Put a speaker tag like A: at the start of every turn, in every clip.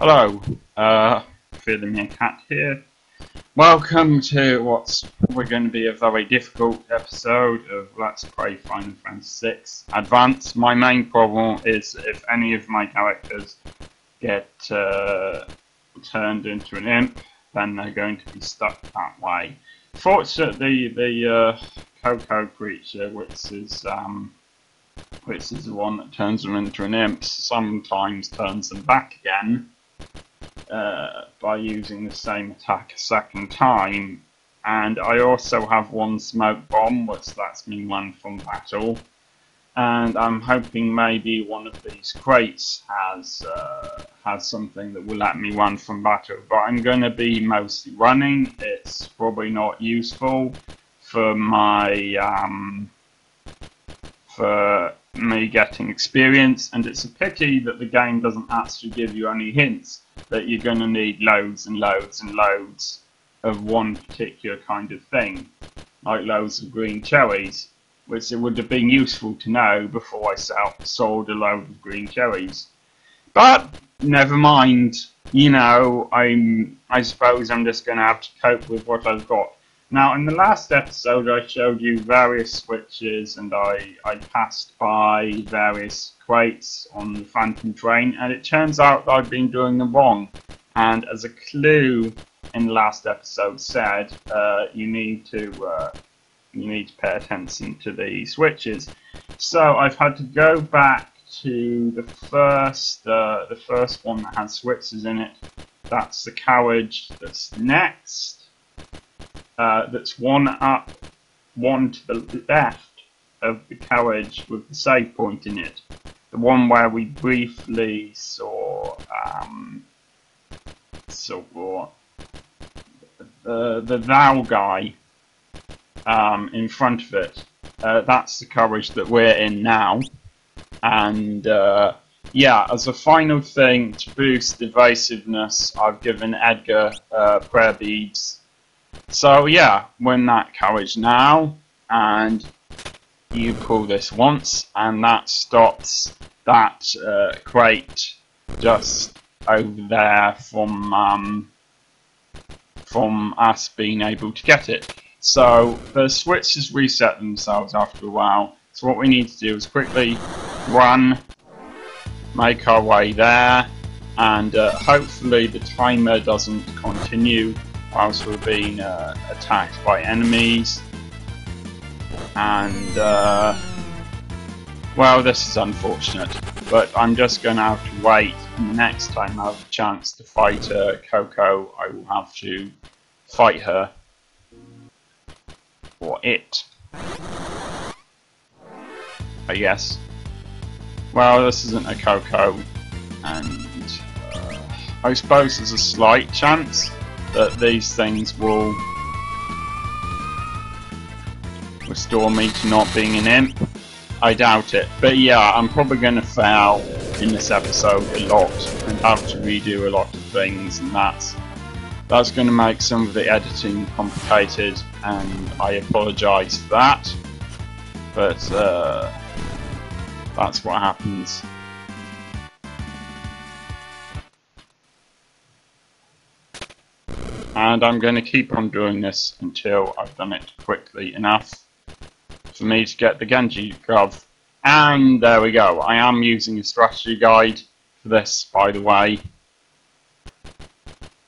A: Hello, Feeling Me Cat here. Welcome to what's probably going to be a very difficult episode of Let's Play Final Fantasy VI Advance. My main problem is if any of my characters get turned into an imp, then they're going to be stuck that way. Fortunately, the Coco creature, which is the one that turns them into an imp, sometimes turns them back again by using the same attack a second time. And I also have one smoke bomb, which lets me run from battle. And I'm hoping maybe one of these crates has something that will let me run from battle. But I'm going to be mostly running. It's probably not useful for my for me getting experience, and it's a pity that the game doesn't actually give you any hints that you're going to need loads and loads and loads of one particular kind of thing, like loads of green cherries, which it would have been useful to know before I sold a load of green cherries. But never mind, you know, I suppose I'm just going to have to cope with what I've got. Now, in the last episode, I showed you various switches, and I passed by various crates on the Phantom Train, and it turns out that I've been doing them wrong. And as a clue in the last episode said, you need to pay attention to the switches. So I've had to go back to the first one that has switches in it. That's the carriage that's next. That's one to the left of the carriage with the save point in it. The one where we briefly saw the Thou guy in front of it. That's the carriage that we're in now. And yeah, as a final thing to boost evasiveness, I've given Edgar prayer beads. So yeah, we're in that carriage now, and you pull this once, and that stops that crate just over there from us being able to get it. So the switches reset themselves after a while. So what we need to do is quickly run, make our way there, and hopefully the timer doesn't continue whilst we're being attacked by enemies. And well, this is unfortunate, but I'm just going to have to wait, and the next time I have a chance to fight Coco, I will have to fight her, or it, I guess. Well, this isn't a Coco, and I suppose there's a slight chance that these things will restore me to not being an imp. I doubt it. But yeah, I'm probably going to fail in this episode a lot and have to redo a lot of things, and that's going to make some of the editing complicated, and I apologise for that. But that's what happens. And I'm going to keep on doing this until I've done it quickly enough for me to get the Genji glove. And there we go. I am using a strategy guide for this, by the way.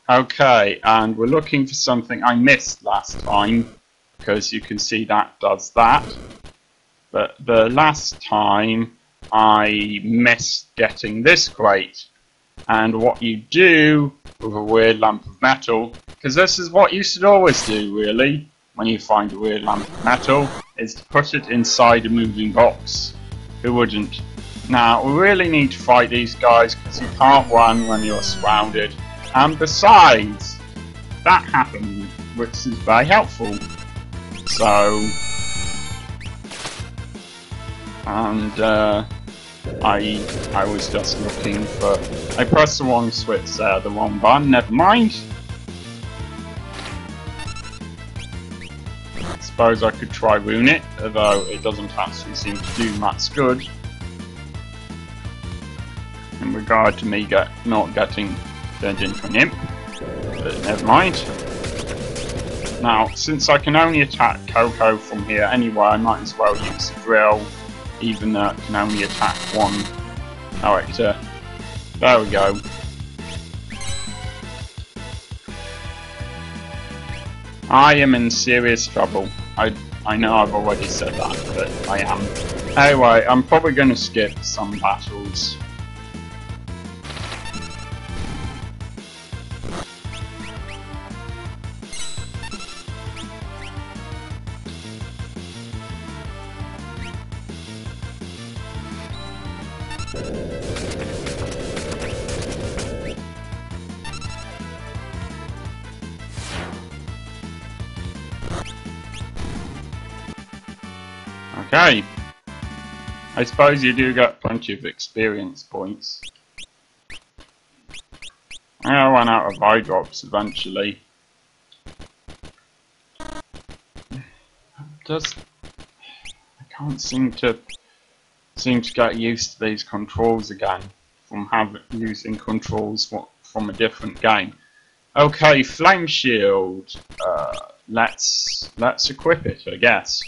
A: Okay, and we're looking for something I missed last time, because you can see that does that. But the last time I missed getting this crate. And what you do with a weird lump of metal, because this is what you should always do really when you find a weird lump of metal, is to put it inside a moving box. Who wouldn't? Now, we really need to fight these guys because you can't run when you're surrounded. And besides, that happened, which is very helpful. So, and I was just looking for... I pressed the wrong switch there, the wrong button, never mind. I suppose I could try rune it, although it doesn't actually seem to do much good in regard to me not getting turned into an imp. But never mind. Now, since I can only attack Coco from here anyway, I might as well use the drill, even though it can only attack one character. There we go. I am in serious trouble. I know I've already said that, but I am. Anyway, I'm probably going to skip some battles. Okay, I suppose you do get plenty of experience points. I run out of eye drops eventually. I can't seem to get used to these controls again from using controls from a different game. Okay, flame shield. Let's equip it, I guess.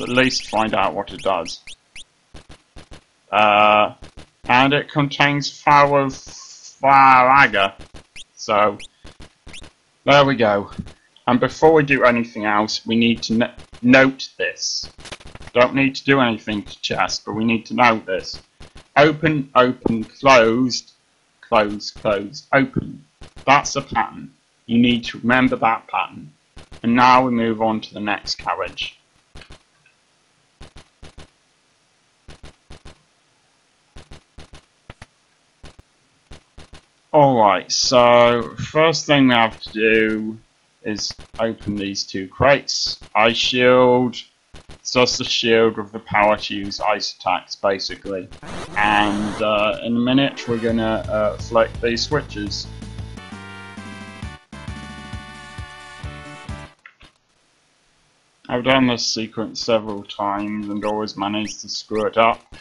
A: At least find out what it does. And it contains Faraga. So, there we go. And before we do anything else, we need to note this. Don't need to do anything to chest, but we need to note this. Open, open, closed, close, close, open. That's a pattern. You need to remember that pattern. And now we move on to the next carriage. Alright, so first thing we have to do is open these two crates. Ice shield, it's just a shield with the power to use ice attacks basically. And in a minute we're gonna flick these switches. I've done this sequence several times and always managed to screw it up.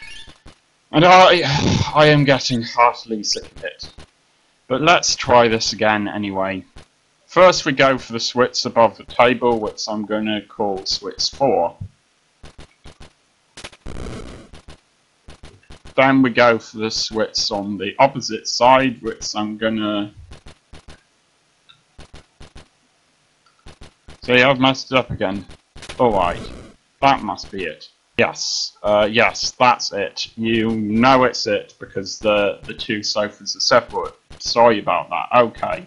A: And I am getting heartily sick of it. But let's try this again anyway. First we go for the switch above the table, which I'm going to call switch 4. Then we go for the switch on the opposite side, which I'm going to... See, I've messed it up again. Alright, that must be it. Yes, yes, that's it. You know it's it because the two sofas are separate. Sorry about that. Okay,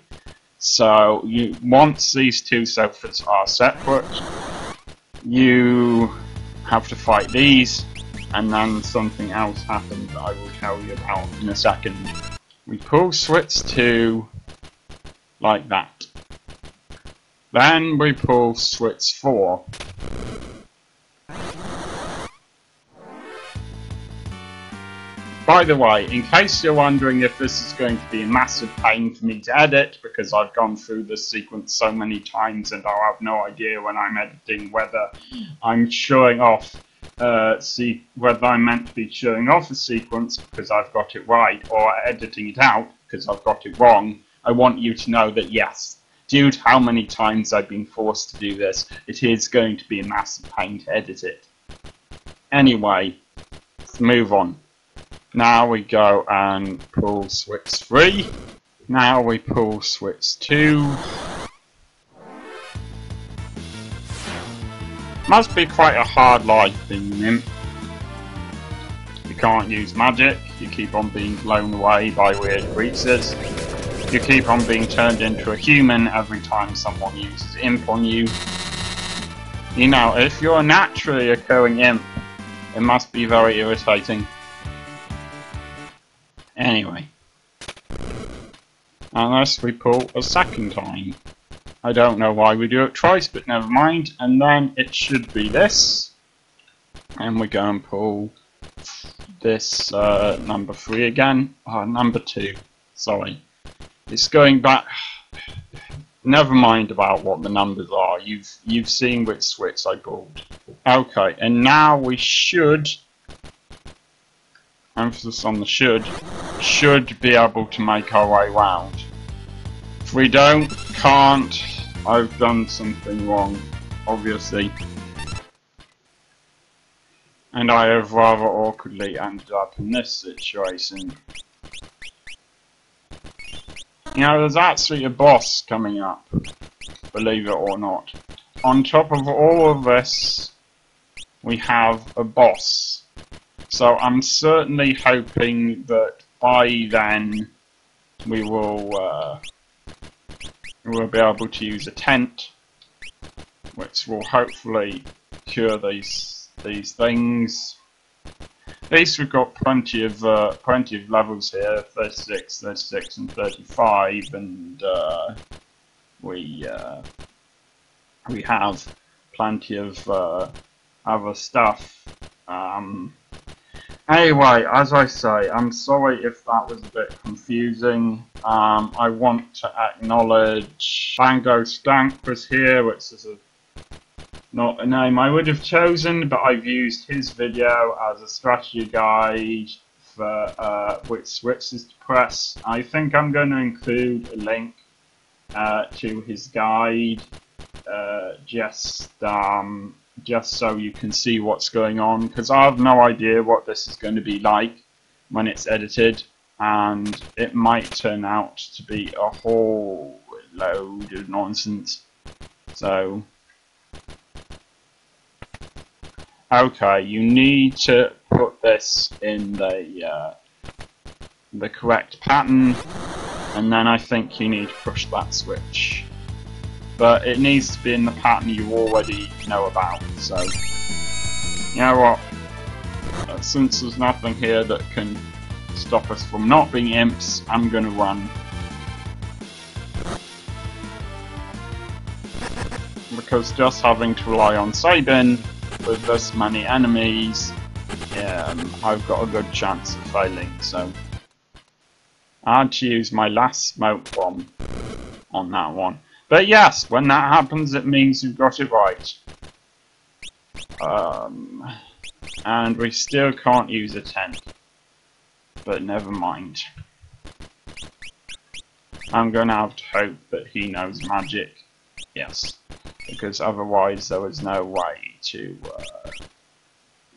A: so once these two sofas are separate, you have to fight these, and then something else happens that I will tell you about in a second. We pull switch 2 like that. Then we pull switch 4. By the way, in case you're wondering if this is going to be a massive pain for me to edit, because I've gone through this sequence so many times and I'll have no idea when I'm editing whether I'm showing off, whether I'm meant to be showing off a sequence because I've got it right, or editing it out because I've got it wrong, I want you to know that yes, due to how many times I've been forced to do this, it is going to be a massive pain to edit it. Anyway, let's move on. Now we go and pull switch 3. Now we pull switch 2. Must be quite a hard life being an imp. You can't use magic, you keep on being blown away by weird creatures. You keep on being turned into a human every time someone uses imp on you. You know, if you're a naturally occurring imp, it must be very irritating. Anyway, unless we pull a second time. I don't know why we do it twice, but never mind. And then it should be this. And we go and pull this number 3 again. Oh, number 2. Sorry. It's going back. Never mind about what the numbers are. You've seen which switch I pulled. Okay, and now we should emphasis on the should be able to make our way round. If we don't, can't, I've done something wrong, obviously. And I have rather awkwardly ended up in this situation. You know, there's actually a boss coming up, believe it or not. On top of all of this, we have a boss. So I'm certainly hoping that by then we will be able to use a tent, which will hopefully cure these things. At least we've got plenty of levels here, 36, 36, and 35, and we have plenty of other stuff. Anyway, as I say, I'm sorry if that was a bit confusing. I want to acknowledge Bango Stank was here, which is not a name I would have chosen, but I've used his video as a strategy guide for which switches to press. I think I'm going to include a link to his guide, just so you can see what's going on, because I have no idea what this is going to be like when it's edited, and it might turn out to be a whole load of nonsense. So, okay, you need to put this in the correct pattern, and then I think you need to push that switch. But it needs to be in the pattern you already know about, so you know what, since there's nothing here that can stop us from not being imps, I'm gonna run. Because just having to rely on Sabin with this many enemies, I've got a good chance of failing, so I had to use my last smoke bomb on that one. But yes, when that happens, it means you've got it right. And we still can't use a tent. But never mind. I'm going to have to hope that he knows magic. Yes. Because otherwise there was no way to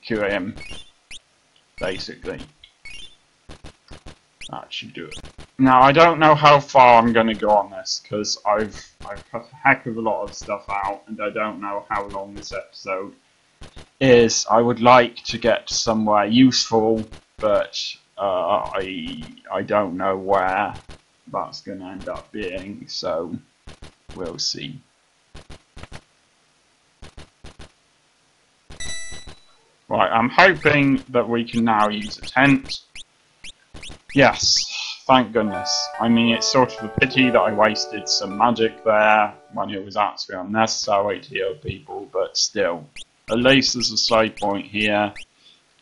A: cure him. Basically. That should do it. Now, I don't know how far I'm going to go on this, because I've cut a heck of a lot of stuff out, and I don't know how long this episode is. I would like to get somewhere useful, but I don't know where that's going to end up being, so we'll see. Right, I'm hoping that we can now use a tent. Yes. Thank goodness. I mean, it's sort of a pity that I wasted some magic there when it was actually unnecessary to heal people, but still. At least there's a save point here,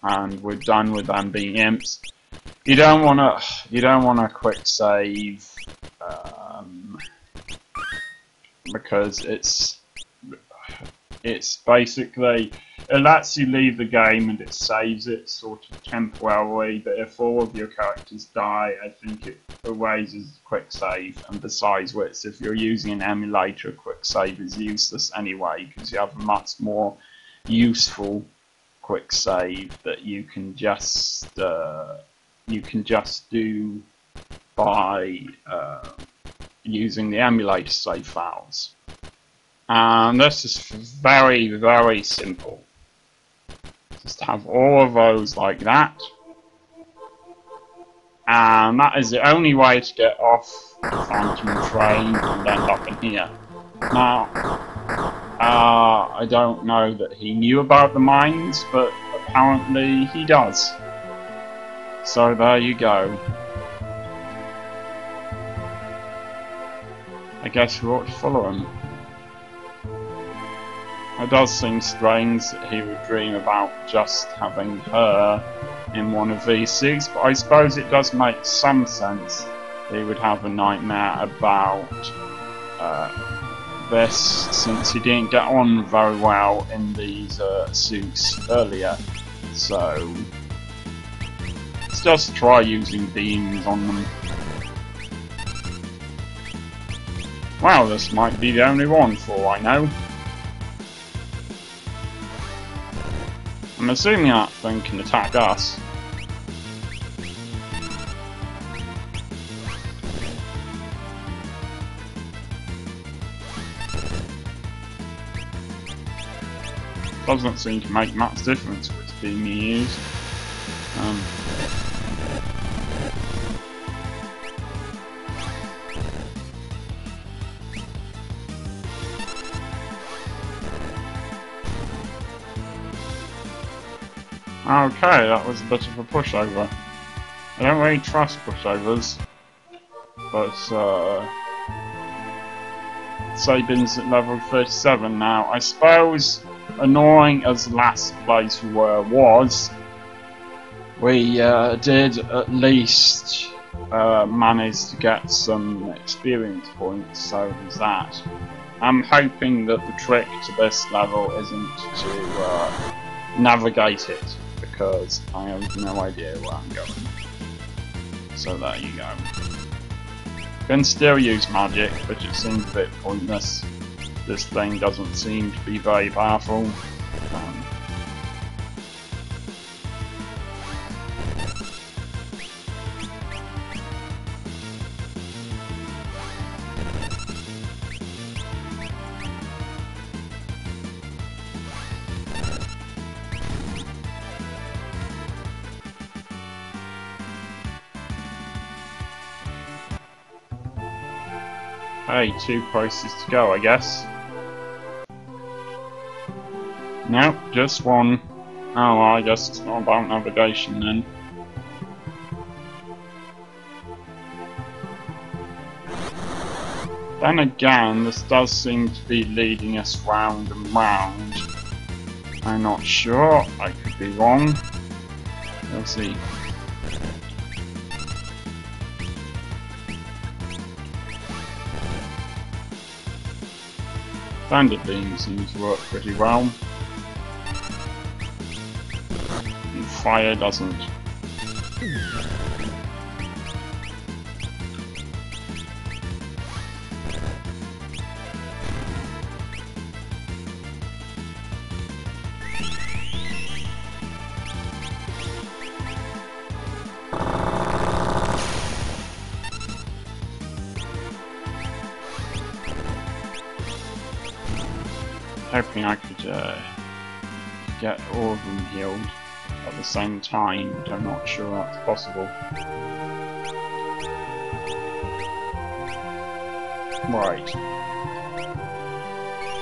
A: and we're done with them being imps. You don't want a quick save, because it's basically, it lets you leave the game and it saves it sort of temporarily, but if all of your characters die, I think it erases quick save, and besides which, if you're using an emulator, a quick save is useless anyway, because you have a much more useful quick save that you can just do by using the emulator save files. And this is very, very simple. Just have all of those like that. And that is the only way to get off the Phantom Train and end up in here. Now, I don't know that he knew about the mines, but apparently he does. So there you go. I guess we ought to follow him. It does seem strange that he would dream about just having her in one of these suits, but I suppose it does make some sense that he would have a nightmare about this, since he didn't get on very well in these suits earlier. So Let's just try using beams on them. Wow, this might be the only one for all I know. I'm assuming that thing can attack us. Doesn't seem to make much difference if it's being used. Okay, that was a bit of a pushover. I don't really trust pushovers, but Sabin's at level 37 now. I suppose, annoying as the last place we were was, we did at least manage to get some experience points, so there's that. I'm hoping that the trick to this level isn't to navigate it, because I have no idea where I'm going. So there you go. Can still use magic, but it seems a bit pointless. This thing doesn't seem to be very powerful. Hey, 2 places to go, I guess. Nope, just one. Oh, well, I guess it's not about navigation then. Then again, this does seem to be leading us round and round. I'm not sure, I could be wrong. We'll see. Standard beam seems to work pretty well. And fire doesn't. Hoping I could get all of them healed at the same time, but I'm not sure that's possible. Right.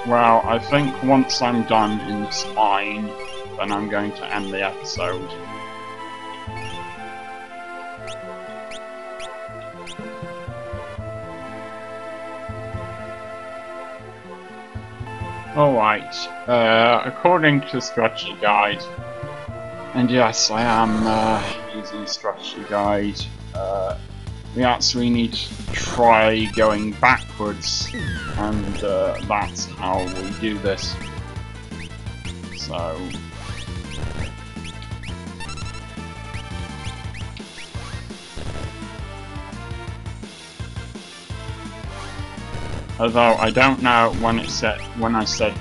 A: Well, I think once I'm done in the spine, then I'm going to end the episode. Alright, according to the strategy guide, and yes, I am using the strategy guide, we actually need to try going backwards, and that's how we do this. So... although I don't know when I said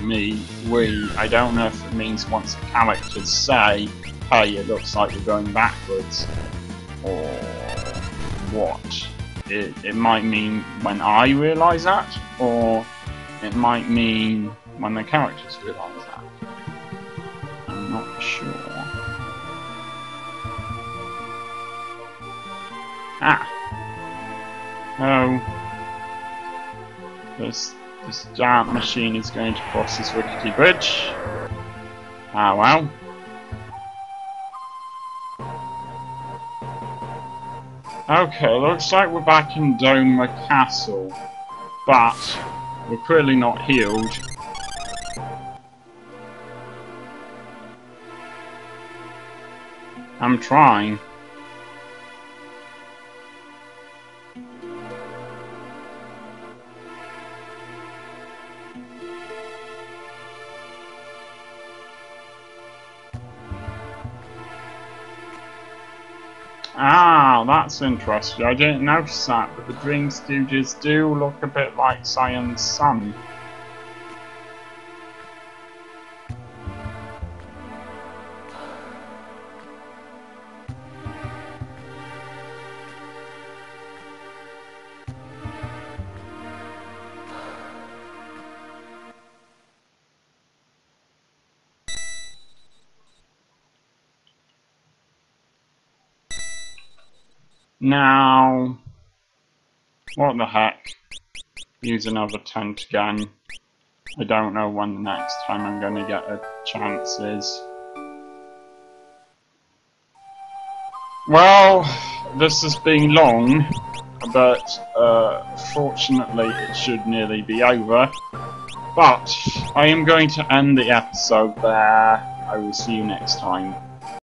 A: we, I don't know if it means once the characters say, hey, it looks like we're going backwards, or what. It might mean when I realise that, or it might mean when the characters realise that. I'm not sure. Oh. This giant machine is going to cross this rickety bridge. Ah well. Okay, looks like we're back in Doma Castle, but we're clearly not healed. I'm trying. Ah, that's interesting. I didn't notice that, but the Dream Stooges do look a bit like Cyan's son. Now, what the heck? Use another tent again. I don't know when the next time I'm going to get a chance is. Well, this has been long, but fortunately it should nearly be over. But I am going to end the episode there. I will see you next time.